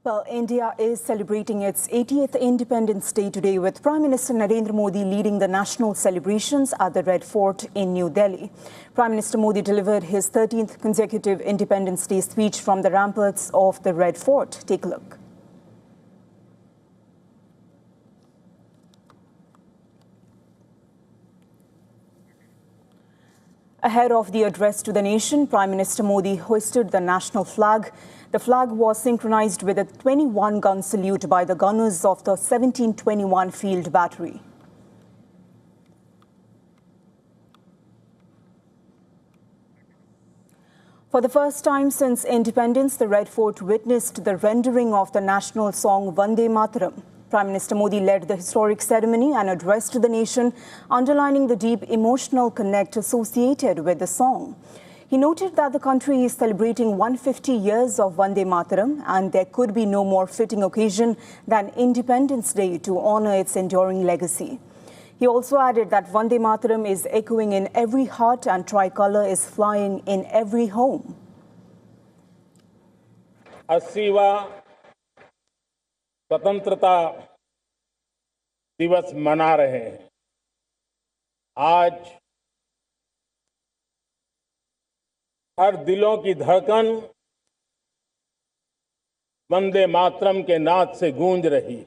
Well, India is celebrating its 80th Independence Day today with Prime Minister Narendra Modi leading the national celebrations at the Red Fort in New Delhi. Prime Minister Modi delivered his 13th consecutive Independence Day speech from the ramparts of the Red Fort. Take a look. Ahead of the address to the nation, Prime Minister Modi hoisted the national flag. The flag was synchronized with a 21-gun salute by the gunners of the 1721 Field Battery. For the first time since independence, the Red Fort witnessed the rendering of the national song Vande Mataram. Prime Minister Modi led the historic ceremony and addressed the nation, underlining the deep emotional connect associated with the song. He noted that the country is celebrating 150 years of Vande Mataram and there could be no more fitting occasion than Independence Day to honor its enduring legacy. He also added that Vande Mataram is echoing in every heart and tricolor is flying in every home. 80वां स्वतंत्रता दिवस मना रहे हैं। आज हर दिलों की धड़कन वंदे मातरम के नाद से गूंज रही है।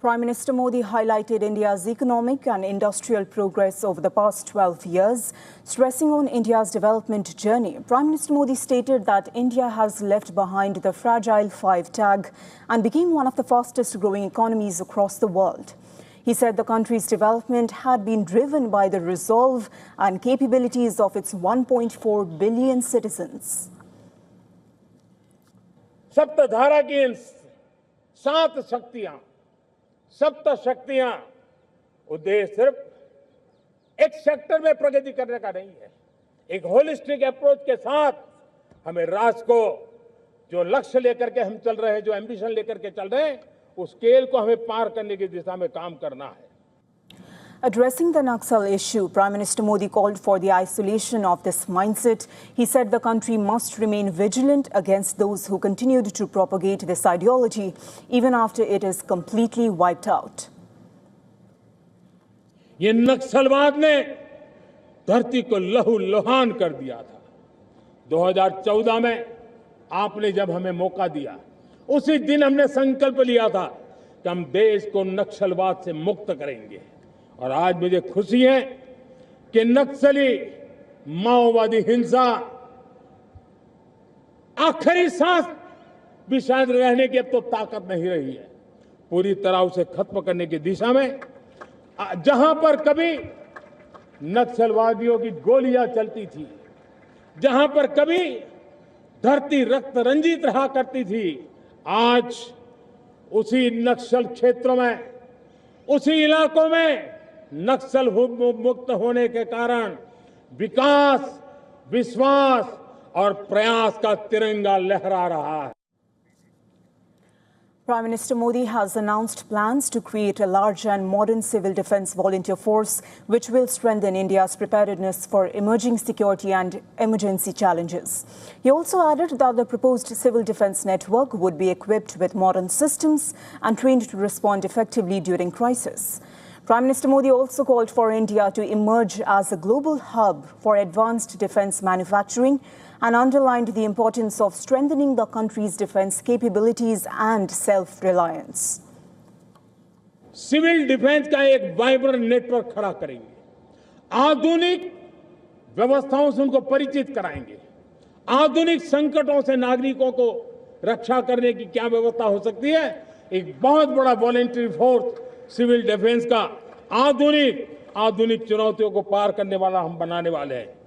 Prime Minister Modi highlighted India's economic and industrial progress over the past 12 years, stressing on India's development journey. Prime Minister Modi stated that India has left behind the fragile 5 tag and became one of the fastest growing economies across the world. He said the country's development had been driven by the resolve and capabilities of its 1.4 billion citizens. सप्तधारा की 7 शक्तियां, सप्त शक्तियां उद्देश्य सिर्फ एक sector में प्रगति करने का नहीं है। एक होलिस्टिक अप्रोच के साथ हमें राष्ट्र को जो लक्ष्य लेकर के हम चल रहे हैं, जो एम्बिशन लेकर के चल रहे हैं, उस स्केल को हमें पार करने की दिशा में काम करना है। Addressing the Naxal issue, Prime Minister Modi called for the isolation of this mindset. He said the country must remain vigilant against those who continued to propagate this ideology, even after it is completely wiped out. ये नक्सलवाद ने धरती को लहूलुहान कर दिया था। 2014 में आपने जब हमें मौका दिया, उसी दिन हमने संकल्प लिया था कि हम देश को नक्सलवाद से मुक्त करेंगे। और आज मुझे खुशी है कि नक्सली माओवादी हिंसा आखिरी सांस भी शायद रहने की अब तो ताकत नहीं रही है। पूरी तरह उसे खत्म करने की दिशा में जहां पर कभी नक्सलवादियों की गोलियां चलती थी, जहां पर कभी धरती रक्त रंजित रहा करती थी, आज उसी नक्सल क्षेत्रों में, उसी इलाकों में नक्सल मुक्त होने के कारण विकास, विश्वास और प्रयास का तिरंगा लहरा रहा है। Prime Minister Modi has announced plans to create a large and modern civil defense volunteer force, which will strengthen India's preparedness for emerging security and emergency challenges. He also added that the proposed civil defense network would be equipped with modern systems and trained to respond effectively during crisis. Prime Minister Modi also called for India to emerge as a global hub for advanced defense manufacturing and underlined the importance of strengthening the country's defense capabilities and self-reliance. Civil defence का एक vibrant network खड़ा करेंगे, आधुनिक व्यवस्थाओं से उनको परिचित कराएंगे, आधुनिक संकटों से नागरिकों को रक्षा करने की क्या व्यवस्था हो सकती है, एक बहुत बड़ा वॉलंटरी फोर्स सिविल डिफेंस का आधुनिक चुनौतियों को पार करने वाला हम बनाने वाले हैं।